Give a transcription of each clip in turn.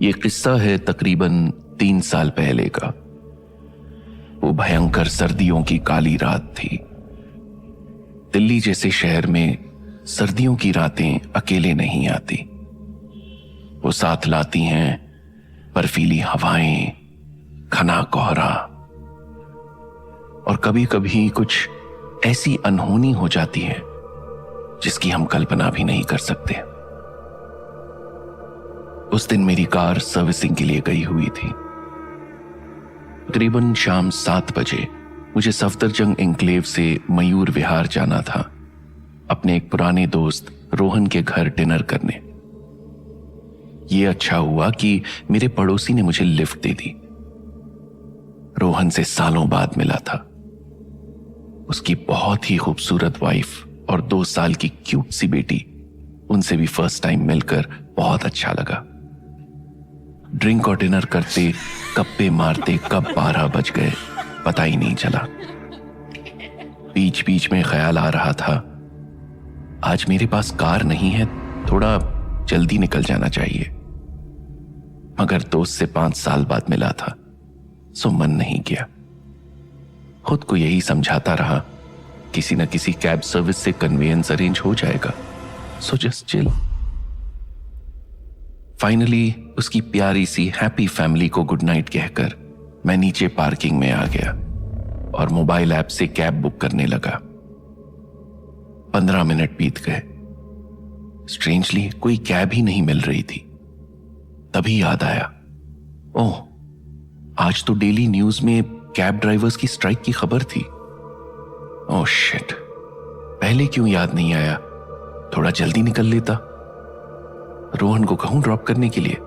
ये किस्सा है तकरीबन 3 साल पहले का। वो भयंकर सर्दियों की काली रात थी। दिल्ली जैसे शहर में सर्दियों की रातें अकेले नहीं आती। वो साथ लाती हैं बर्फीली हवाएं, घना कोहरा और कभी कभी कुछ ऐसी अनहोनी हो जाती है जिसकी हम कल्पना भी नहीं कर सकते। उस दिन मेरी कार सर्विसिंग के लिए गई हुई थी। तकरीबन शाम 7 बजे मुझे सफदरजंग एन्क्लेव से मयूर विहार जाना था, अपने एक पुराने दोस्त रोहन के घर डिनर करने। ये अच्छा हुआ कि मेरे पड़ोसी ने मुझे लिफ्ट दे दी। रोहन से सालों बाद मिला था। उसकी बहुत ही खूबसूरत वाइफ और 2 साल की क्यूट सी बेटी, उनसे भी फर्स्ट टाइम मिलकर बहुत अच्छा लगा। ड्रिंक और डिनर करते, गप्पे मारते कब 12 बज गए पता ही नहीं चला। बीच बीच में ख्याल आ रहा था, आज मेरे पास कार नहीं है, थोड़ा जल्दी निकल जाना चाहिए। मगर दोस्त से 5 साल बाद मिला था, सो मन नहीं किया। खुद को यही समझाता रहा, किसी न किसी कैब सर्विस से कन्वेयंस अरेंज हो जाएगा, सो जस्ट चिल। फाइनली उसकी प्यारी सी हैप्पी फैमिली को गुड नाइट कहकर मैं नीचे पार्किंग में आ गया और मोबाइल ऐप से कैब बुक करने लगा। 15 मिनट बीत गए। स्ट्रेंजली कोई कैब ही नहीं मिल रही थी। तभी याद आया, ओह, आज तो डेली न्यूज में कैब ड्राइवर्स की स्ट्राइक की खबर थी। ओह शिट, पहले क्यों याद नहीं आया? थोड़ा जल्दी निकल लेता। रोहन को कहूं ड्रॉप करने के लिए?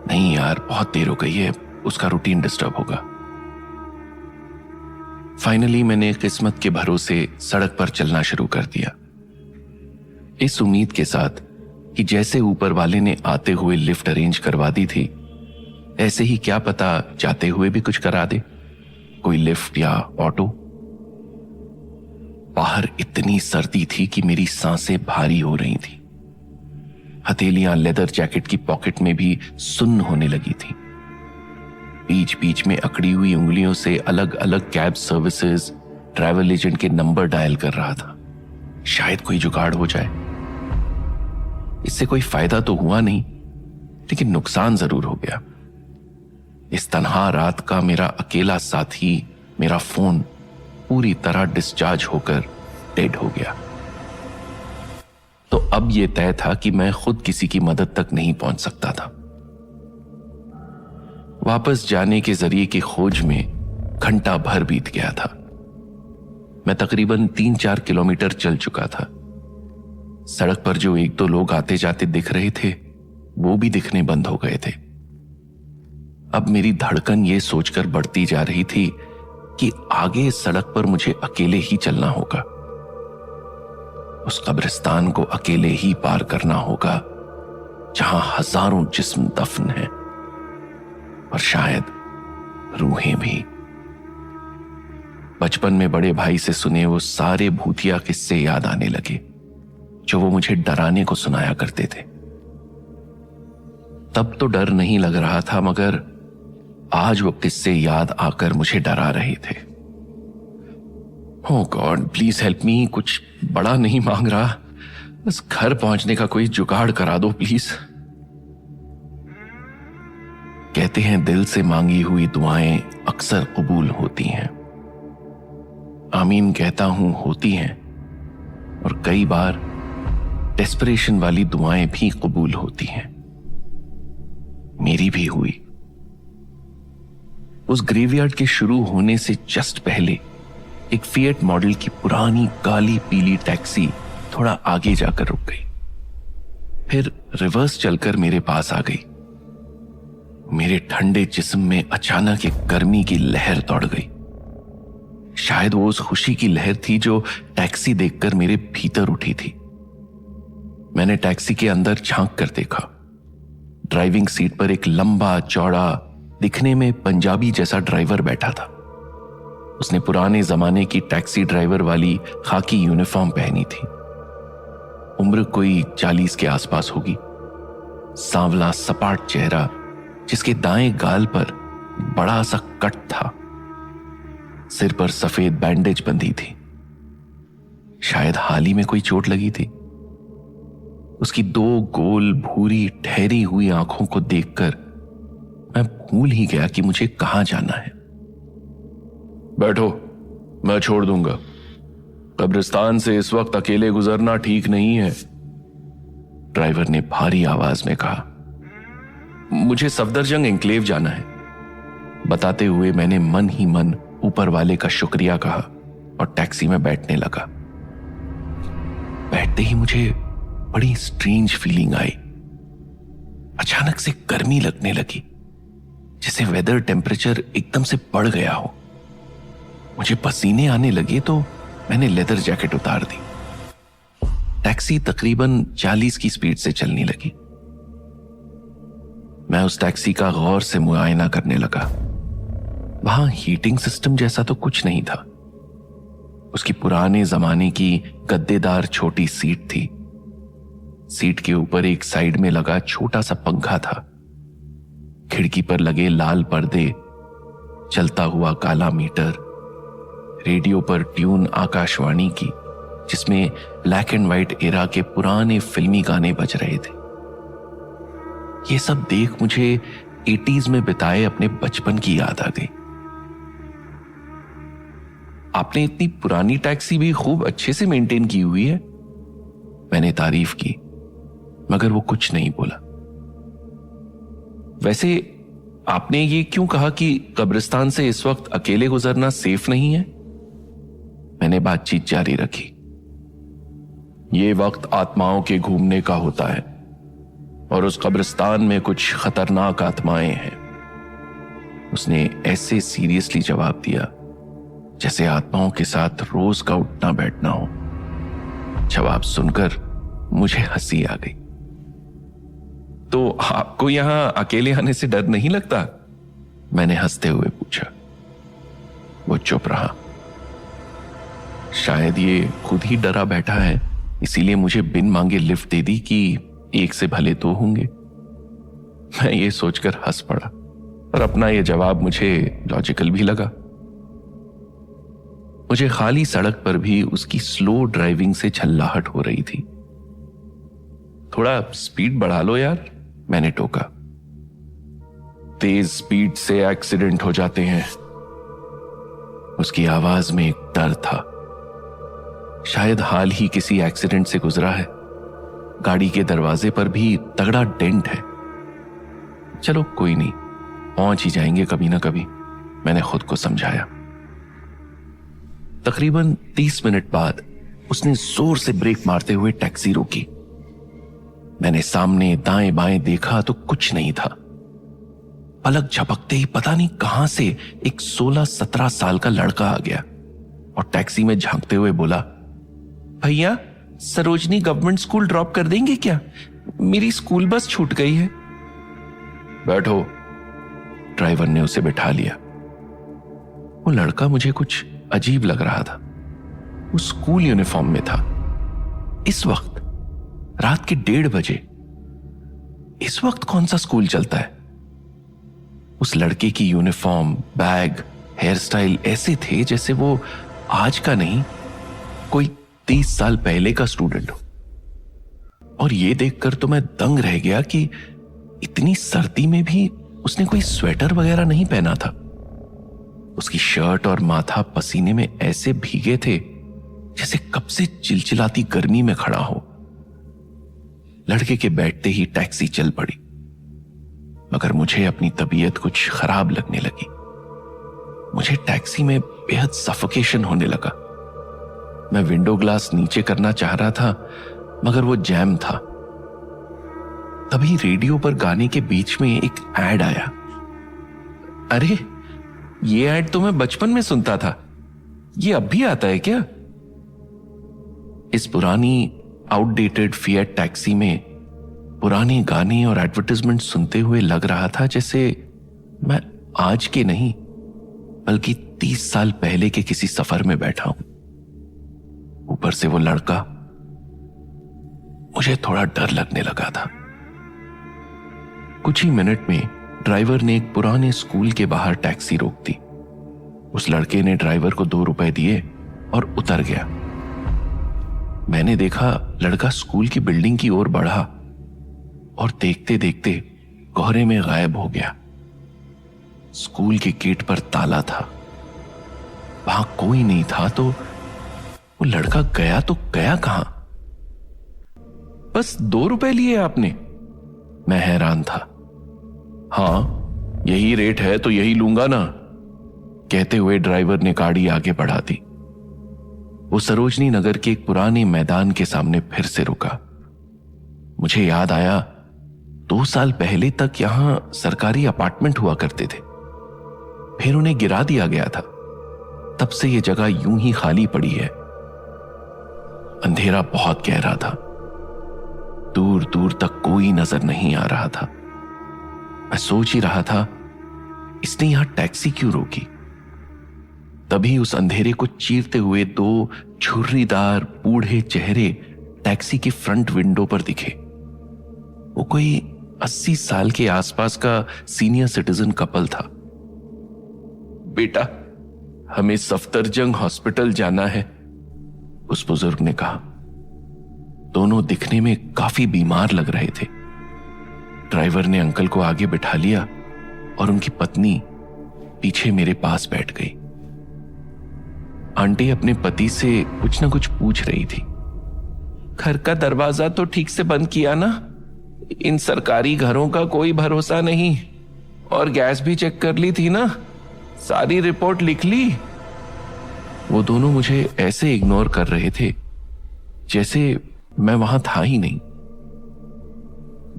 नहीं यार, बहुत देर हो गई है, उसका रूटीन डिस्टर्ब होगा। फाइनली मैंने किस्मत के भरोसे सड़क पर चलना शुरू कर दिया, इस उम्मीद के साथ कि जैसे ऊपर वाले ने आते हुए लिफ्ट अरेंज करवा दी थी, ऐसे ही क्या पता जाते हुए भी कुछ करा दे, कोई लिफ्ट या ऑटो। बाहर इतनी सर्दी थी कि मेरी सांसें भारी हो रही थी। हथेलियां लेदर जैकेट की पॉकेट में भी सुन्न होने लगी थी। बीच बीच में अकड़ी हुई उंगलियों से अलग अलग कैब सर्विसेज, ट्रैवल एजेंट के नंबर डायल कर रहा था। शायद कोई जुगाड़ हो जाए। इससे कोई फायदा तो हुआ नहीं, लेकिन नुकसान जरूर हो गया। इस तन्हा रात का मेरा अकेला साथी, मेरा फोन पूरी तरह डिस्चार्ज होकर डेड हो गया। तो अब यह तय था कि मैं खुद किसी की मदद तक नहीं पहुंच सकता था। वापस जाने के जरिए की खोज में घंटा भर बीत गया था। मैं तकरीबन 3-4 किलोमीटर चल चुका था। सड़क पर जो 1-2 लोग आते जाते दिख रहे थे, वो भी दिखने बंद हो गए थे। अब मेरी धड़कन ये सोचकर बढ़ती जा रही थी कि आगे सड़क पर मुझे अकेले ही चलना होगा। उस कब्रिस्तान को अकेले ही पार करना होगा जहां हजारों जिस्म दफन हैं और शायद रूहें भी। बचपन में बड़े भाई से सुने वो सारे भूतिया किस्से याद आने लगे जो वो मुझे डराने को सुनाया करते थे। तब तो डर नहीं लग रहा था, मगर आज वो किस्से याद आकर मुझे डरा रहे थे। ओह गॉड, प्लीज हेल्प मी। कुछ बड़ा नहीं मांग रहा, बस घर पहुंचने का कोई जुगाड़ करा दो प्लीज। कहते हैं दिल से मांगी हुई दुआएं अक्सर कबूल होती हैं। आमीन कहता हूं, होती हैं। और कई बार डेस्परेशन वाली दुआएं भी कबूल होती हैं। मेरी भी हुई। उस ग्रेवयार्ड के शुरू होने से जस्ट पहले एक फिएट मॉडल की पुरानी काली पीली टैक्सी थोड़ा आगे जाकर रुक गई, फिर रिवर्स चलकर मेरे पास आ गई। मेरे ठंडे जिस्म में अचानक एक गर्मी की लहर दौड़ गई। शायद वो उस खुशी की लहर थी जो टैक्सी देखकर मेरे भीतर उठी थी। मैंने टैक्सी के अंदर झांक कर देखा। ड्राइविंग सीट पर एक लंबा चौड़ा, दिखने में पंजाबी जैसा ड्राइवर बैठा था। उसने पुराने जमाने की टैक्सी ड्राइवर वाली खाकी यूनिफॉर्म पहनी थी। उम्र कोई 40 के आसपास होगी। सांवला सपाट चेहरा जिसके दाएं गाल पर बड़ा सा कट था। सिर पर सफेद बैंडेज बंधी थी, शायद हाल ही में कोई चोट लगी थी। उसकी दो गोल भूरी ठहरी हुई आंखों को देखकर मैं भूल ही गया कि मुझे कहां जाना है। बैठो, मैं छोड़ दूंगा। कब्रिस्तान से इस वक्त अकेले गुजरना ठीक नहीं है, ड्राइवर ने भारी आवाज में कहा। मुझे सफदरजंग एन्क्लेव जाना है, बताते हुए मैंने मन ही मन ऊपर वाले का शुक्रिया कहा और टैक्सी में बैठने लगा। बैठते ही मुझे बड़ी स्ट्रेंज फीलिंग आई। अचानक से गर्मी लगने लगी, जैसे वेदर टेम्परेचर एकदम से बढ़ गया हो। मुझे पसीने आने लगे तो मैंने लेदर जैकेट उतार दी। टैक्सी तकरीबन 40 की स्पीड से चलने लगी। मैं उस टैक्सी का गौर से मुआयना करने लगा। वहां हीटिंग सिस्टम जैसा तो कुछ नहीं था। उसकी पुराने जमाने की गद्देदार छोटी सीट थी। सीट के ऊपर एक साइड में लगा छोटा सा पंखा था। खिड़की पर लगे लाल पर्दे, चलता हुआ काला मीटर, रेडियो पर ट्यून आकाशवाणी की जिसमें ब्लैक एंड व्हाइट एरा के पुराने फिल्मी गाने बज रहे थे। ये सब देख मुझे 80s में बिताए अपने बचपन की याद आ गई। आपने इतनी पुरानी टैक्सी भी खूब अच्छे से मेंटेन की हुई है, मैंने तारीफ की, मगर वो कुछ नहीं बोला। वैसे आपने ये क्यों कहा कि कब्रिस्तान से इस वक्त अकेले गुजरना सेफ नहीं है? मैंने बातचीत जारी रखी। ये वक्त आत्माओं के घूमने का होता है और उस कब्रिस्तान में कुछ खतरनाक आत्माएं हैं, उसने ऐसे सीरियसली जवाब दिया जैसे आत्माओं के साथ रोज का उठना बैठना हो। जवाब सुनकर मुझे हंसी आ गई। तो आपको यहां अकेले आने से डर नहीं लगता? मैंने हंसते हुए पूछा। वो चुप रहा। शायद ये खुद ही डरा बैठा है, इसीलिए मुझे बिन मांगे लिफ्ट दे दी कि एक से भले दो होंगे। मैं ये सोचकर हंस पड़ा और अपना ये जवाब मुझे लॉजिकल भी लगा। मुझे खाली सड़क पर भी उसकी स्लो ड्राइविंग से झल्लाहट हो रही थी। थोड़ा स्पीड बढ़ा लो यार, मैंने टोका। तेज स्पीड से एक्सीडेंट हो जाते हैं। उसकी आवाज में एक डर था। शायद हाल ही किसी एक्सीडेंट से गुजरा है। गाड़ी के दरवाजे पर भी तगड़ा डेंट है। चलो कोई नहीं, पहुंच ही जाएंगे कभी ना कभी, मैंने खुद को समझाया। तकरीबन 30 मिनट बाद उसने जोर से ब्रेक मारते हुए टैक्सी रोकी। मैंने सामने दाएं बाएं देखा तो कुछ नहीं था। पलक झपकते ही पता नहीं कहां से एक 16-17 साल का लड़का आ गया और टैक्सी में झांकते हुए बोला, भैया सरोजनी गवर्नमेंट स्कूल ड्रॉप कर देंगे क्या? मेरी स्कूल बस छूट गई है। बैठो, ड्राइवर ने उसे बिठा लिया। वो लड़का मुझे कुछ अजीब लग रहा था। वो स्कूल यूनिफॉर्म में था। इस वक्त रात के 1:30 बजे। इस वक्त कौन सा स्कूल चलता है? उस लड़के की यूनिफॉर्म, बैग, हेयर स्टाइल ऐसे थे जैसे वो आज का नहीं, कोई 30 साल पहले का स्टूडेंट हो। और ये देखकर तो मैं दंग रह गया कि इतनी सर्दी में भी उसने कोई स्वेटर वगैरह नहीं पहना था। उसकी शर्ट और माथा पसीने में ऐसे भीगे थे जैसे कब से चिलचिलाती गर्मी में खड़ा हो। लड़के के बैठते ही टैक्सी चल पड़ी, मगर मुझे अपनी तबीयत कुछ खराब लगने लगी। मुझे टैक्सी में बेहद सफोकेशन होने लगा। मैं विंडो ग्लास नीचे करना चाह रहा था, मगर वो जैम था। तभी रेडियो पर गाने के बीच में एक ऐड आया। अरे, ये ऐड तो मैं बचपन में सुनता था, ये अब भी आता है क्या? इस पुरानी आउटडेटेड फिएट टैक्सी में पुराने गाने और एडवर्टाइजमेंट सुनते हुए लग रहा था जैसे मैं आज के नहीं बल्कि 30 साल पहले के किसी सफर में बैठा हूं। ऊपर से वो लड़का, मुझे थोड़ा डर लगने लगा था। कुछ ही मिनट में ड्राइवर ने एक पुराने स्कूल के बाहर टैक्सी रोक दी। उस लड़के ने ड्राइवर को 2 रुपए दिए और उतर गया। मैंने देखा लड़का स्कूल की बिल्डिंग की ओर बढ़ा और देखते देखते कोहरे में गायब हो गया। स्कूल के गेट पर ताला था, वहां कोई नहीं था, तो वो लड़का गया तो गया कहां? बस 2 रुपए लिए आपने? मैं हैरान था। हां, यही रेट है तो यही लूंगा ना, कहते हुए ड्राइवर ने गाड़ी आगे बढ़ा दी। वो सरोजनी नगर के एक पुराने मैदान के सामने फिर से रुका। मुझे याद आया 2 साल पहले तक यहां सरकारी अपार्टमेंट हुआ करते थे, फिर उन्हें गिरा दिया गया था। तब से यह जगह यूं ही खाली पड़ी है। अंधेरा बहुत गहरा था, दूर दूर तक कोई नजर नहीं आ रहा था। मैं सोच ही रहा था इसने यहां टैक्सी क्यों रोकी। तभी उस अंधेरे को चीरते हुए 2 झुर्रीदार बूढ़े चेहरे टैक्सी की फ्रंट विंडो पर दिखे। वो कोई 80 साल के आसपास का सीनियर सिटीजन कपल था। बेटा, हमें सफदरजंग हॉस्पिटल जाना है, उस बुजुर्ग ने कहा। दोनों दिखने में काफी बीमार लग रहे थे। ड्राइवर ने अंकल को आगे बिठा लिया और उनकी पत्नी पीछे मेरे पास बैठ गई। आंटी अपने पति से कुछ ना कुछ पूछ रही थी। घर का दरवाजा तो ठीक से बंद किया ना? इन सरकारी घरों का कोई भरोसा नहीं। और गैस भी चेक कर ली थी ना? सारी रिपोर्ट लिख ली? वो दोनों मुझे ऐसे इग्नोर कर रहे थे जैसे मैं वहां था ही नहीं।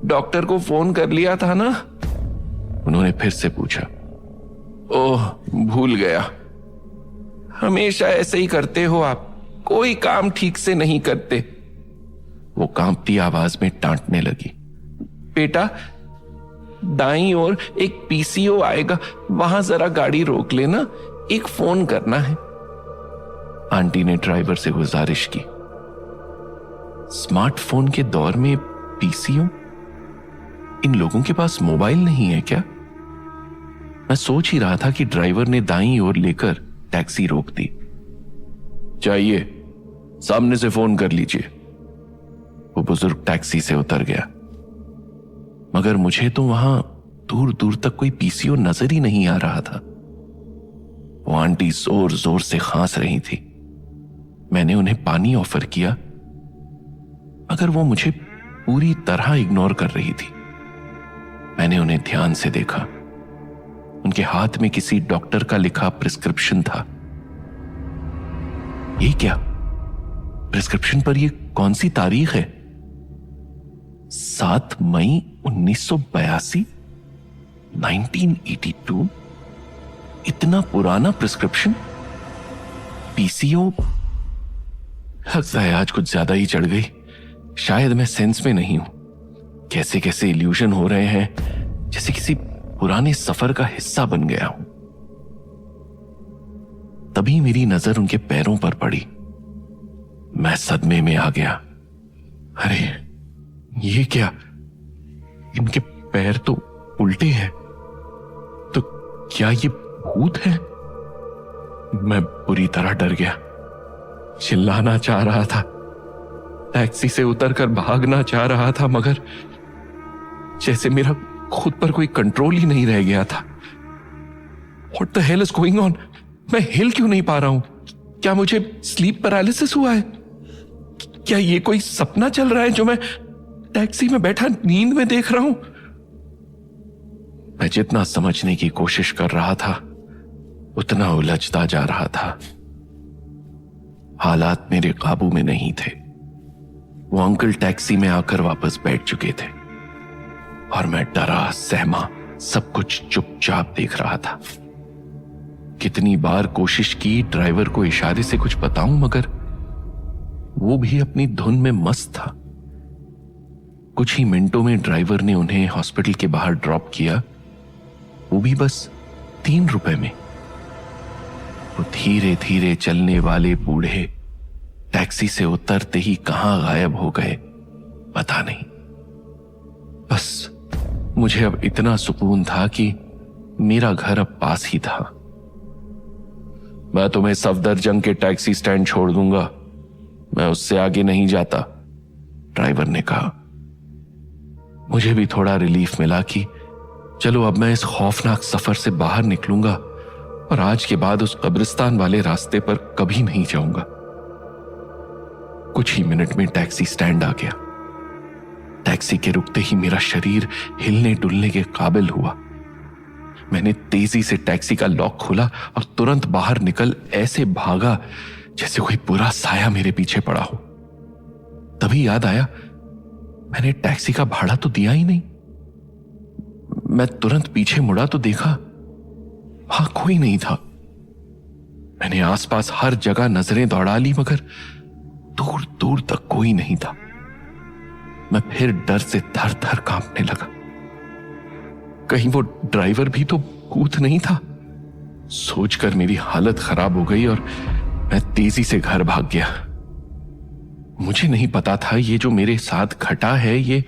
डॉक्टर को फोन कर लिया था ना? उन्होंने फिर से पूछा। ओह, भूल गया। हमेशा ऐसे ही करते हो आप, कोई काम ठीक से नहीं करते। वो कांपती आवाज में डांटने लगी। बेटा, दाईं ओर एक पीसीओ आएगा, वहां जरा गाड़ी रोक लेना, एक फोन करना है। आंटी ने ड्राइवर से गुजारिश की। स्मार्टफोन के दौर में पीसीओ? इन लोगों के पास मोबाइल नहीं है क्या? मैं सोच ही रहा था कि ड्राइवर ने दाईं ओर लेकर टैक्सी रोक दी। चाहिए, सामने से फोन कर लीजिए। वो बुजुर्ग टैक्सी से उतर गया, मगर मुझे तो वहां दूर दूर तक कोई पीसीओ नजर ही नहीं आ रहा था। वो आंटी जोर जोर से खांस रही थी। मैंने उन्हें पानी ऑफर किया, मगर वो मुझे पूरी तरह इग्नोर कर रही थी। मैंने उन्हें ध्यान से देखा। उनके हाथ में किसी डॉक्टर का लिखा प्रिस्क्रिप्शन था। ये क्या? प्रिस्क्रिप्शन पर ये कौन सी तारीख है? 7 मई 1982? 1982? इतना पुराना प्रिस्क्रिप्शन? पीसीओ? लगता है आज कुछ ज्यादा ही चढ़ गई। शायद मैं सेंस में नहीं हूं। कैसे कैसे इल्यूजन हो रहे हैं, जैसे किसी पुराने सफर का हिस्सा बन गया हूं। तभी मेरी नजर उनके पैरों पर पड़ी। मैं सदमे में आ गया। अरे ये क्या? इनके पैर तो उल्टे हैं। तो क्या ये भूत है? मैं बुरी तरह डर गया। चिल्लाना चाह रहा था, टैक्सी से उतरकर भागना चाह रहा था, मगर जैसे मेरा खुद पर कोई कंट्रोल ही नहीं रह गया था। What the hell is going on? मैं हिल क्यों नहीं पा रहा हूं? क्या मुझे स्लीप पैरालिसिस हुआ है? क्या ये कोई सपना चल रहा है जो मैं टैक्सी में बैठा नींद में देख रहा हूं? मैं जितना समझने की कोशिश कर रहा था उतना उलझता जा रहा था। हालात मेरे काबू में नहीं थे। वो अंकल टैक्सी में आकर वापस बैठ चुके थे और मैं डरा सहमा सब कुछ चुपचाप देख रहा था। कितनी बार कोशिश की ड्राइवर को इशारे से कुछ बताऊं, मगर वो भी अपनी धुन में मस्त था। कुछ ही मिनटों में ड्राइवर ने उन्हें हॉस्पिटल के बाहर ड्रॉप किया, वो भी बस 3 रुपए में। वो धीरे धीरे चलने वाले बूढ़े टैक्सी से उतरते ही कहां गायब हो गए पता नहीं। बस मुझे अब इतना सुकून था कि मेरा घर अब पास ही था। मैं तुम्हें सफदरजंग के टैक्सी स्टैंड छोड़ दूंगा, मैं उससे आगे नहीं जाता, ड्राइवर ने कहा। मुझे भी थोड़ा रिलीफ मिला कि चलो अब मैं इस खौफनाक सफर से बाहर निकलूंगा और आज के बाद उस कब्रिस्तान वाले रास्ते पर कभी नहीं जाऊंगा। कुछ ही मिनट में टैक्सी स्टैंड आ गया। टैक्सी के रुकते ही मेरा शरीर हिलने डुलने के काबिल हुआ। मैंने तेजी से टैक्सी का लॉक खोला और तुरंत बाहर निकल ऐसे भागा जैसे कोई बुरा साया मेरे पीछे पड़ा हो। तभी याद आया, मैंने टैक्सी का भाड़ा तो दिया ही नहीं। मैं तुरंत पीछे मुड़ा तो देखा वहां कोई नहीं था। मैंने आसपास हर जगह नजरें दौड़ा ली मगर दूर दूर तक कोई नहीं था। मैं फिर डर से थर थर कांपने लगा। कहीं वो ड्राइवर भी तो भूत नहीं था। सोचकर मेरी हालत खराब हो गई और मैं तेजी से घर भाग गया। मुझे नहीं पता था ये जो मेरे साथ घटा है ये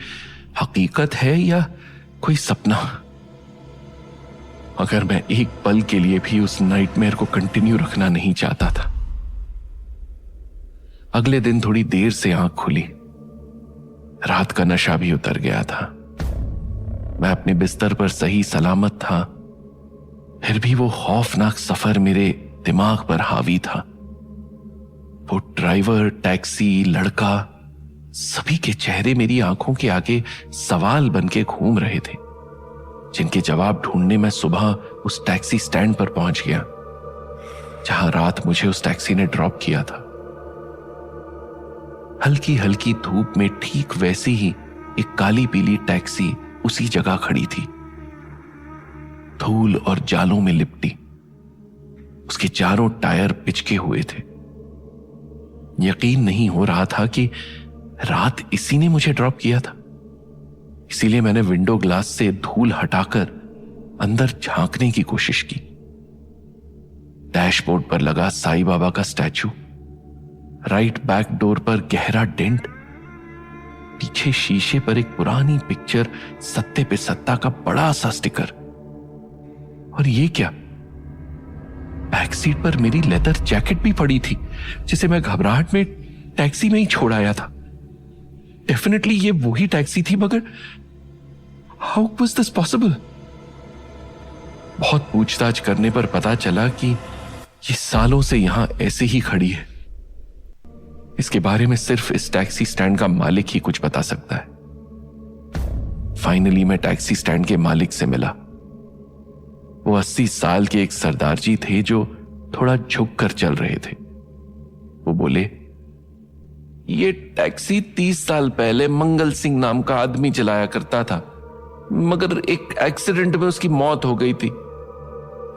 हकीकत है या कोई सपना। अगर मैं एक पल के लिए भी उस नाइटमेयर को कंटिन्यू रखना नहीं चाहता था। अगले दिन थोड़ी देर से आंख खुली। रात का नशा भी उतर गया था। मैं अपने बिस्तर पर सही सलामत था, फिर भी वो खौफनाक सफर मेरे दिमाग पर हावी था। वो ड्राइवर, टैक्सी, लड़का, सभी के चेहरे मेरी आंखों के आगे सवाल बनके घूम रहे थे, जिनके जवाब ढूंढने मैं सुबह उस टैक्सी स्टैंड पर पहुंच गया जहां रात मुझे उस टैक्सी ने ड्रॉप किया था। हल्की हल्की धूप में ठीक वैसी ही एक काली पीली टैक्सी उसी जगह खड़ी थी, धूल और जालों में लिपटी। उसके चारों टायर पिचके हुए थे। यकीन नहीं हो रहा था कि रात इसी ने मुझे ड्रॉप किया था। इसीलिए मैंने विंडो ग्लास से धूल हटाकर अंदर झांकने की कोशिश की। डैशबोर्ड पर लगा साईं बाबा का स्टैचू, राइट बैक डोर पर गहरा डेंट, पीछे शीशे पर एक पुरानी पिक्चर, सत्ते पे सत्ता का बड़ा सा स्टिकर। और ये क्या, बैक सीट पर मेरी लेदर जैकेट भी पड़ी थी जिसे मैं घबराहट में टैक्सी में ही छोड़ आया था। डेफिनेटली ये वही टैक्सी थी, मगर हाउ वाज दिस पॉसिबल? बहुत पूछताछ करने पर पता चला कि ये सालों से यहां ऐसे ही खड़ी है। इसके बारे में सिर्फ इस टैक्सी स्टैंड का मालिक ही कुछ बता सकता है। फाइनली मैं टैक्सी स्टैंड के मालिक से मिला। वो 80 साल के एक सरदार जी थे जो थोड़ा झुक कर चल रहे थे। वो बोले, ये टैक्सी 30 साल पहले मंगल सिंह नाम का आदमी चलाया करता था, मगर एक एक्सीडेंट में उसकी मौत हो गई थी,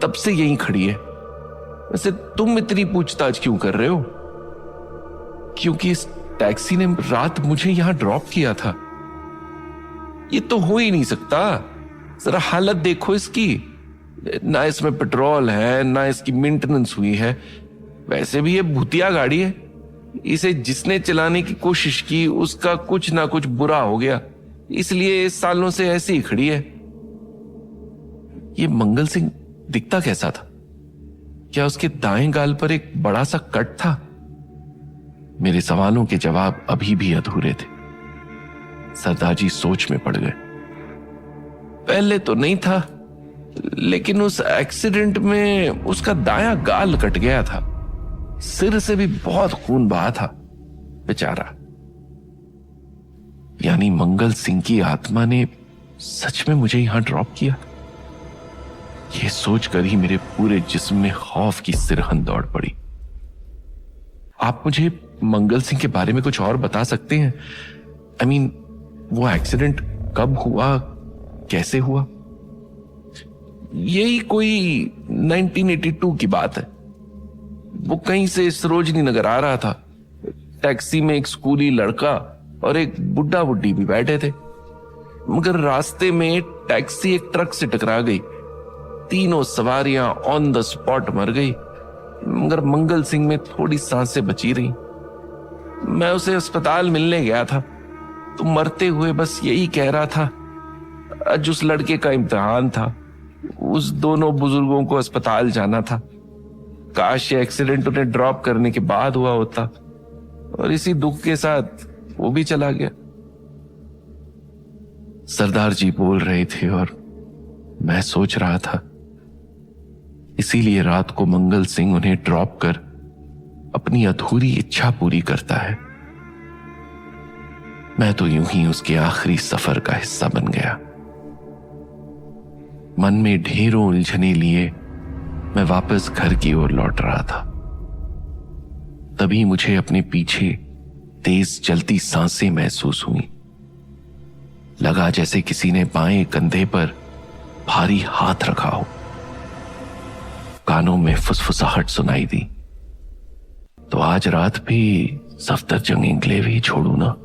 तब से यहीं खड़ी है। वैसे तुम इतनी पूछताछ क्यों कर रहे हो? क्योंकि इस टैक्सी ने रात मुझे यहां ड्रॉप किया था। ये तो हो ही नहीं सकता। जरा हालत देखो इसकी, ना इसमें पेट्रोल है ना इसकी मेंटेनेंस हुई है। वैसे भी ये भूतिया गाड़ी है, इसे जिसने चलाने की कोशिश की उसका कुछ ना कुछ बुरा हो गया, इसलिए इस सालों से ऐसी ही खड़ी है। ये मंगल सिंह दिखता कैसा था? क्या उसके दाएं गाल पर एक बड़ा सा कट था? मेरे सवालों के जवाब अभी भी अधूरे थे। सरदार जी सोच में पड़ गए। पहले तो नहीं था, लेकिन उस एक्सीडेंट में उसका दायां गाल कट गया था। सिर से भी बहुत खून बहा था बेचारा। यानी मंगल सिंह की आत्मा ने सच में मुझे यहां ड्रॉप किया। यह सोचकर ही मेरे पूरे जिस्म में खौफ की सिरहन दौड़ पड़ी। आप मुझे मंगल सिंह के बारे में कुछ और बता सकते हैं? I mean, वो एक्सीडेंट कब हुआ, कैसे हुआ? यही कोई 1982 की बात है। वो कहीं से सरोजनी नगर आ रहा था। टैक्सी में एक स्कूली लड़का और एक बुड्ढा बुड्ढी भी बैठे थे, मगर रास्ते में टैक्सी एक ट्रक से टकरा गई। तीनों सवारियां ऑन द स्पॉट मर गई, मगर मंगल सिंह में थोड़ी सांसें बची रही। मैं उसे अस्पताल मिलने गया था तो मरते हुए बस यही कह रहा था, आज उस लड़के का इम्तिहान था, उस दोनों बुजुर्गों को अस्पताल जाना था। काश ये एक्सीडेंट उन्हें ड्रॉप करने के बाद हुआ होता, और इसी दुख के साथ वो भी चला गया। सरदार जी बोल रहे थे और मैं सोच रहा था, इसीलिए रात को मंगल सिंह उन्हें ड्रॉप कर अपनी अधूरी इच्छा पूरी करता है। मैं तो यूं ही उसके आखिरी सफर का हिस्सा बन गया। मन में ढेरों उलझने लिए मैं वापस घर की ओर लौट रहा था। तभी मुझे अपने पीछे तेज चलती सांसें महसूस हुई। लगा जैसे किसी ने बाएं कंधे पर भारी हाथ रखा हो। कानों में फुसफुसाहट सुनाई दी। तो आज रात भी सफदरजंग एन्क्लेव ही छोड़ू ना।